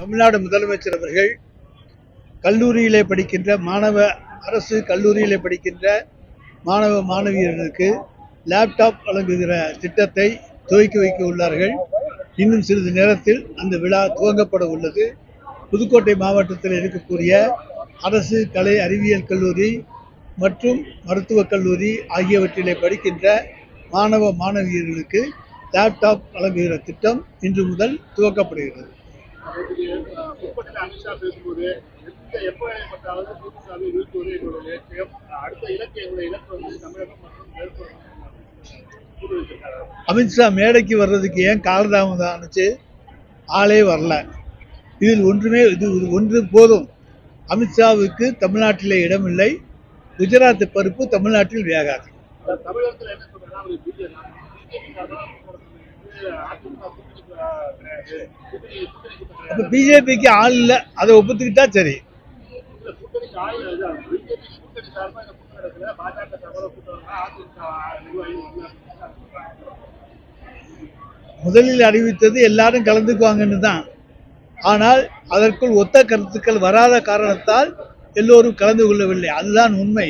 தமிழ்நாடு முதலமைச்சர் அவர்கள் கல்லூரியிலே படிக்கின்ற அரசு கல்லூரியிலே படிக்கின்ற மாணவ மாணவியர்களுக்கு லேப்டாப் வழங்குகிற திட்டத்தை துவக்கி வைக்க உள்ளார்கள். இன்னும் சிறிது நேரத்தில் அந்த விழா துவங்கப்பட உள்ளது. புதுக்கோட்டை மாவட்டத்தில் இருக்கக்கூடிய அரசு கலை அறிவியல் கல்லூரி மற்றும் மருத்துவக் கல்லூரி ஆகியவற்றிலே படிக்கின்ற மாணவ மாணவியர்களுக்கு லேப்டாப் வழங்குகிற திட்டம் இன்று முதல் துவக்கப்படுகிறது. அமித்ஷா மேடைக்கு வர்றதுக்கு ஏன் காலதாமதம் ஆனிச்சு? ஆளே வரல. இது ஒன்று போதும். அமித்ஷாவுக்கு தமிழ்நாட்டிலே இடமில்லை. குஜராத் பருப்பு தமிழ்நாட்டில் வேகாது. அப்ப பிஜேபிக்கு ஆள் இல்ல, அதை ஒப்புத்துக்கிட்டா சரி. முதலில் அறிவித்தது எல்லாரும் கலந்துக்குவாங்கன்னு தான். ஆனால் அதற்குள் ஒத்த கருத்துக்கள் வராத காரணத்தால் எல்லோரும் கலந்து கொள்ளவில்லை. அதுதான் உண்மை.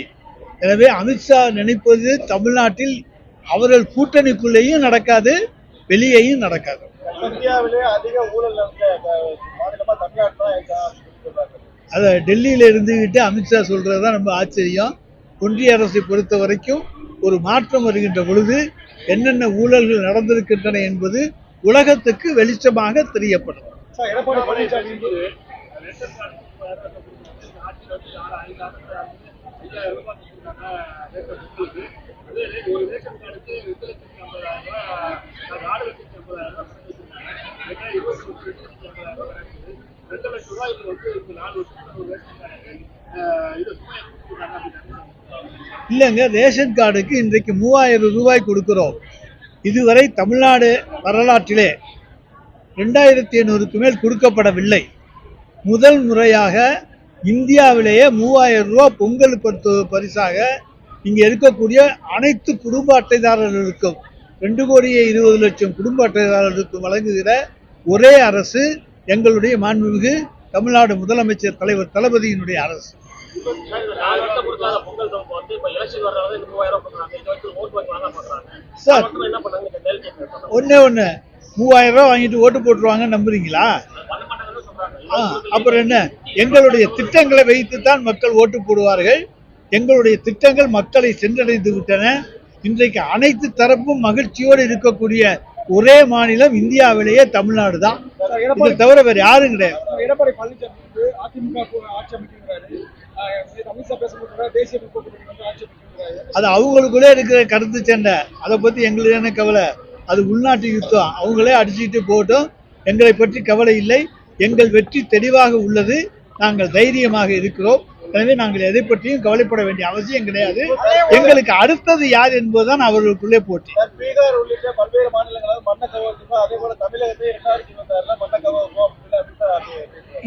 எனவே அமித்ஷா நினைப்பது தமிழ்நாட்டில் அவர்கள் கூட்டணிக்குள்ளேயும் நடக்காது, வெளியேயும் நடக்காது. அத டெல்லியில இருந்துகிட்டு அமித்ஷா சொல்றதுதான் ரொம்ப ஆச்சரியம். ஒன்றிய அரசை பொறுத்த வரைக்கும் ஒரு மாற்றம் வருகின்ற பொழுது என்னென்ன ஊழல்கள் நடந்திருக்கின்றன என்பது உலகத்துக்கு வெளிச்சமாக தெரியப்படும். இல்லைங்க, ரேஷன் கார்டுக்கு இன்றைக்கு 3000 ரூபாய் கொடுக்கிறோம். இதுவரை தமிழ்நாடு வரலாற்றிலே 2500க்கு மேல் கொடுக்கப்படவில்லை. முதல் முறையாக இந்தியாவிலேயே 3000 ரூபாய் பொங்கல் பரிசாக இங்க இருக்கக்கூடிய அனைத்து குடும்ப அட்டைதாரர்களுக்கும் 2,20,00,000 குடும்ப அட்டைதாரர்களுக்கும் வழங்குகிற ஒரே அரசு எங்களுடைய மாண்புமிகு தமிழ்நாடு முதலமைச்சர் தலைவர் தளபதியினுடைய அரசு. சார், ஒன்னே 3000 ரூபாய் வாங்கிட்டு ஓட்டு போட்டுருவாங்க நம்புறீங்களா? அப்புறம் என்ன? எங்களுடைய திட்டங்களை வைத்துத்தான் மக்கள் ஓட்டு போடுவார்கள். எங்களுடைய திட்டங்கள் மக்களை சென்றடைந்து விட்டன. இன்றைக்கு அனைத்து தரப்பும் மகிழ்ச்சியோடு இருக்கக்கூடிய ஒரே மாநிலம் இந்தியாவிலேயே தமிழ்நாடு தான். இதை தவிர வேற யாரும் கிடையாது. எடப்பாடி பழனிசாமி அது அவங்களுக்குள்ளே இருக்கிற கருத்து சண்டை. அதை பத்தி எங்களுக்கு என்ன கவலை? அது உள்நாட்டு யுத்தம். அவங்களே அடிச்சுட்டு போட்டோம். எங்களை பற்றி கவலை இல்லை. எங்கள் வெற்றி தெளிவாக உள்ளது. நாங்கள் தைரியமாக இருக்கிறோம். எனவே நாங்கள் எதை பற்றியும் கவலைப்பட வேண்டிய அவசியம் கிடையாது. எங்களுக்கு அடுத்தது யார் என்பதுதான் அவர்களுக்குள்ளே போட்டி. பீகார் உள்ளிட்ட பல்வேறு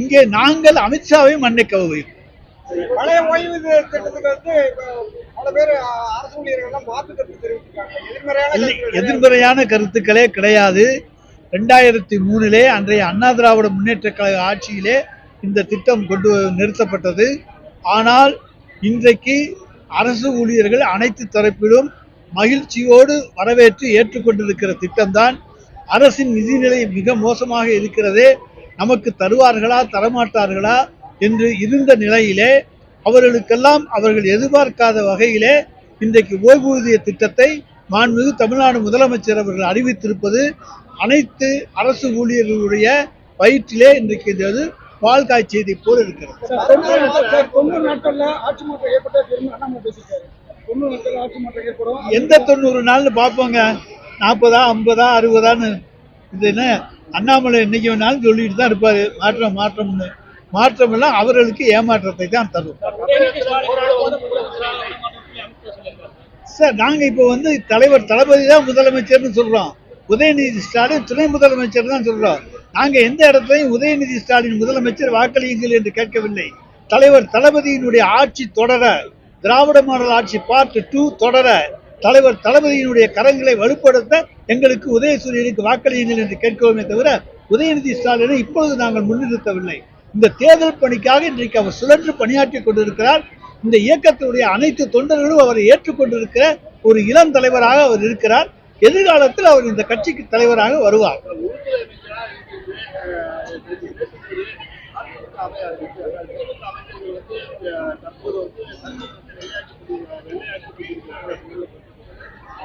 இங்கே நாங்கள் அமித்ஷாவை மண்ணை கவுவோம். பழைய ஓய்வூதிய திட்டத்துக்கு பல பேர் அரசு ஊழியர்கள் மாற்று கருத்து தெரிவித்திருக்காங்க. எதிர்மறையான கருத்துக்களே கிடையாது. 2003 அன்றைய அண்ணா திராவிட முன்னேற்ற கழக ஆட்சியிலே இந்த திட்டம் கொண்டு நிறுத்தப்பட்டது. ஆனால் இன்றைக்கு அரசு ஊழியர்கள் அனைத்து தரப்பிலும் மகிழ்ச்சியோடு வரவேற்று ஏற்றுக்கொண்டிருக்கிற திட்டம்தான். அரசின் நிதிநிலை மிக மோசமாக இருக்கிறதே, நமக்கு தருவார்களா தரமாட்டார்களா என்று இருந்த நிலையிலே அவர்களுக்கெல்லாம் அவர்கள் எதிர்பார்க்காத வகையிலே இன்றைக்கு ஓய்வூதிய திட்டத்தை மாண்புமிகு தமிழ்நாடு முதலமைச்சர் அவர்கள் அறிவித்திருப்பது அனைத்து அரசு ஊழியர்களுடைய வயிற்றிலே இன்றைக்கு இது பால் காய்ச்சியதை போல் இருக்கிறது. எந்த 90 நாள்னு பார்ப்போங்க. 40, 50, 60 இது என்ன? அண்ணாமலை என்னைக்கு வேணாலும் சொல்லிட்டு தான் இருப்பாரு மாற்றம்னு. மாற்றம் எல்லாம் அவர்களுக்கு ஏமாற்றத்தை தான் தரும். சார், நாங்க இப்ப தலைவர் தளபதி தான் முதலமைச்சர்னு சொல்றோம். உதயநிதி ஸ்டாலின் துணை முதலமைச்சர் தான் சொல்றோம். நாங்க எந்த இடத்துலையும் உதயநிதி ஸ்டாலின் முதலமைச்சர் வாக்களியுங்கள் என்று கேட்கவில்லை. தலைவர் தளபதியினுடைய ஆட்சி தொடர, திராவிட மாடல் ஆட்சி பார்ட் 2 தொடர, தலைவர் தளபதியினுடைய கரங்களை வலுப்படுத்த எங்களுக்கு உதயசூரியனுக்கு வாக்களியுங்கள் என்று கேட்கிறோமே தவிர உதயநிதி ஸ்டாலினை இப்பொழுது நாங்கள் முன்னிறுத்தவில்லை. இந்த தேர்தல் பணிக்காக இன்றைக்கு அவர் சுழன்று பணியாற்றி கொண்டிருக்கிறார். இந்த இயக்கத்தினுடைய அனைத்து தொண்டர்களும் அவரை ஏற்றுக்கொண்டிருக்கிற ஒரு இளம் தலைவராக அவர் இருக்கிறார். எதிர்காலத்தில் அவர் இந்த கட்சிக்கு தலைவராக வருவார்.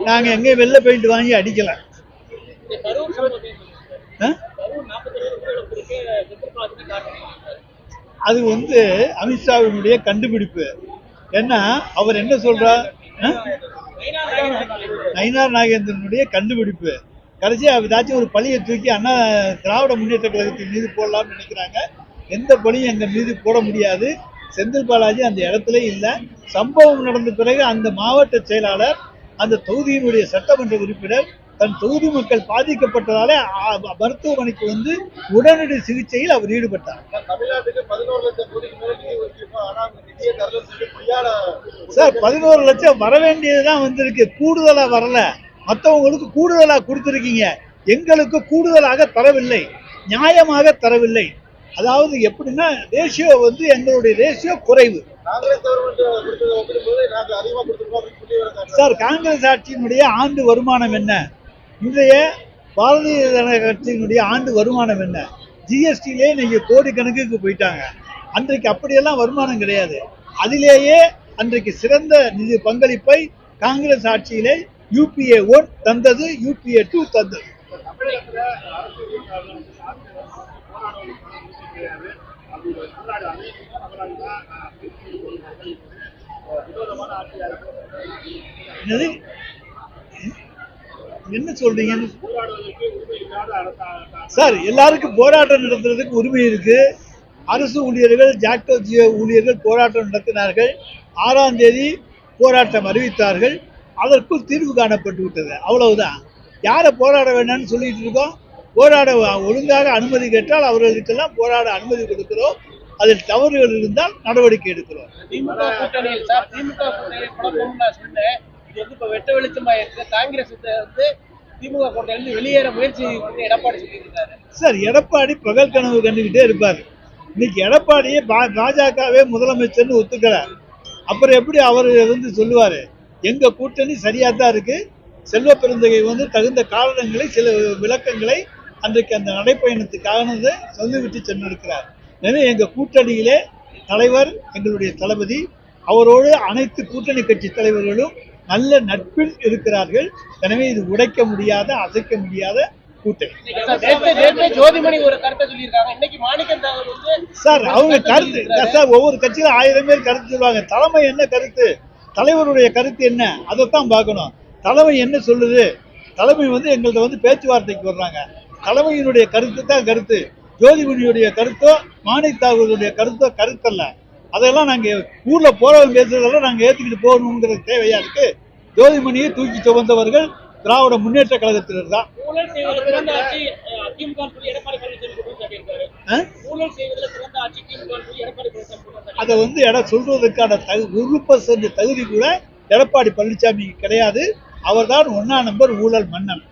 நாங்க எங்க வெள்ளை பெயிண்ட் வாங்கி அடிக்கல. அது அமித்ஷாவினுடைய கண்டுபிடிப்பு. என்ன அவர் என்ன சொல்றார்? நயினார் நாகேந்திரனுடைய கண்டுபிடிப்பு. கடைசியா ஏதாச்சும் ஒரு பழியை தூக்கி அண்ணா திராவிட முன்னேற்ற கழகத்தின் மீது போடலாம்னு நினைக்கிறாங்க. எந்த பழியும் எங்க மீது போட முடியாது. செந்தில் பாலாஜி அந்த இடத்துல இல்ல. சம்பவம் நடந்த பிறகு அந்த மாவட்ட செயலாளர், அந்த தொகுதியினுடைய சட்டமன்ற உறுப்பினர் தன் தொகுதி மக்கள் பாதிக்கப்பட்டதால மருத்துவமனைக்கு உடனடி சிகிச்சையில் அவர் ஈடுபட்டார். சார் 11 லட்சம் வர வேண்டியதுதான் வந்திருக்கு, கூடுதலா வரல. மற்றவங்களுக்கு கூடுதலா கொடுத்திருக்கீங்க, எங்களுக்கு கூடுதலாக தரவில்லை, நியாயமாக தரவில்லை. அதாவது எப்படின்னா ரேஷியோ எங்களுடைய ரேஷியோ குறைவு. சார் காங்கிரஸ் ஆட்சியினுடைய ஆண்டு வருமானம் என்ன? இன்றைய பாரதிய ஜனதா கட்சியினுடைய ஆண்டு வருமானம் என்ன? ஜிஎஸ்டிலே நீங்க கோடிக்கணக்குக்கு போயிட்டாங்க. அன்றைக்கு அப்படியெல்லாம் வருமானம் கிடையாது. அதிலேயே அன்றைக்கு சிறந்த நிதி பங்களிப்பை காங்கிரஸ் ஆட்சியிலே UPA 1 தந்தது, UPA 2 தந்தது. என்ன சொல்றீங்க சார்? எல்லாருக்கும் போராட்டம் நடத்துறதுக்கு உரிமை இருக்கு. அரசு ஊழியர்கள், ஜாக்டோ ஜியோ ஊழியர்கள் போராட்டம் நடத்தினார்கள். 6ஆம் தேதி போராட்டம் அறிவித்தார்கள். அதற்குள் தீர்வு காணப்பட்டு விட்டது. அவ்வளவுதான். யாரை போராட வேண்டாம்னு சொல்லிட்டு இருக்கோம்? போராட ஒழுங்காக அனுமதி கேட்டால் அவர்களுக்கெல்லாம் போராட அனுமதி கொடுக்கிறோம். அதில் தவறுகள் இருந்தால் நடவடிக்கை எடுக்கிறோம். திமுக கூட்டணியில் சார், திமுக கூட்டணியில் நான் சொன்னேன், இது இப்ப வெட்ட வெளிச்சமா இருக்கு. காங்கிரஸ் திமுக கூட்டணியில் வெளியேற முயற்சி எடப்பாடி சொல்லியிருக்காரு. சார் எடப்பாடி பகல் கனவு கண்டுகிட்டே இருப்பாரு. இன்னைக்கு எடப்பாடியே பாஜகவே முதலமைச்சர்னு ஒத்துக்கிறார். அப்புறம் எப்படி அவர் சொல்லுவாரு? எங்க கூட்டணி சரியா தான் இருக்கு. செல்வ பெருந்தகை தகுந்த காரணங்களை, சில விளக்கங்களை அன்றைக்கு அந்த நடைப்பயணத்துக்காக சொல்லிவிட்டு சென்றிருக்கிறார். எனவே எங்க கூட்டணியிலே தலைவர், எங்களுடைய தளபதி, அவரோடு அனைத்து கூட்டணி கட்சி தலைவர்களும் நல்ல நட்பில் இருக்கிறார்கள். எனவே இது உடைக்க முடியாத, அசைக்க முடியாத கூட்டணி. ஜோதிமணி ஒரு கருத்தை சொல்லியிருக்காங்க. இன்னைக்கு மாணிக்கம் சார் அவங்க கருத்து சார், ஒவ்வொரு கட்சியில 1000 பேர் கருத்து சொல்லுவாங்க. தலைமை என்ன கருத்து, தலைவருடைய கருத்து என்ன, அதைத்தான் பார்க்கணும். தலைமை என்ன சொல்லுது? தலைமை எங்கள்கிட்ட பேச்சுவார்த்தைக்கு வர்றாங்க. தலைமையினுடைய கருத்து தான் கருத்து. ஜோதிமணியுடைய கருத்தோ மாணிக் கருத்தோ கருத்தல்ல. அதெல்லாம் நாங்க ஊர்ல போறவங்க பேசுறதெல்லாம் நாங்க ஏத்துக்கிட்டு போகணுங்கிறது தேவையா இருக்கு. ஜோதிமணியை தூக்கி சுமந்தவர்கள் திராவிட முன்னேற்ற கழகத்தினர் தான். அதை சொல்றதுக்கான 1% தகுதி கூட எடப்பாடி பழனிசாமி கிடையாது. அவர்தான் 1ஆம் நம்பர் ஊழல் மன்னன்.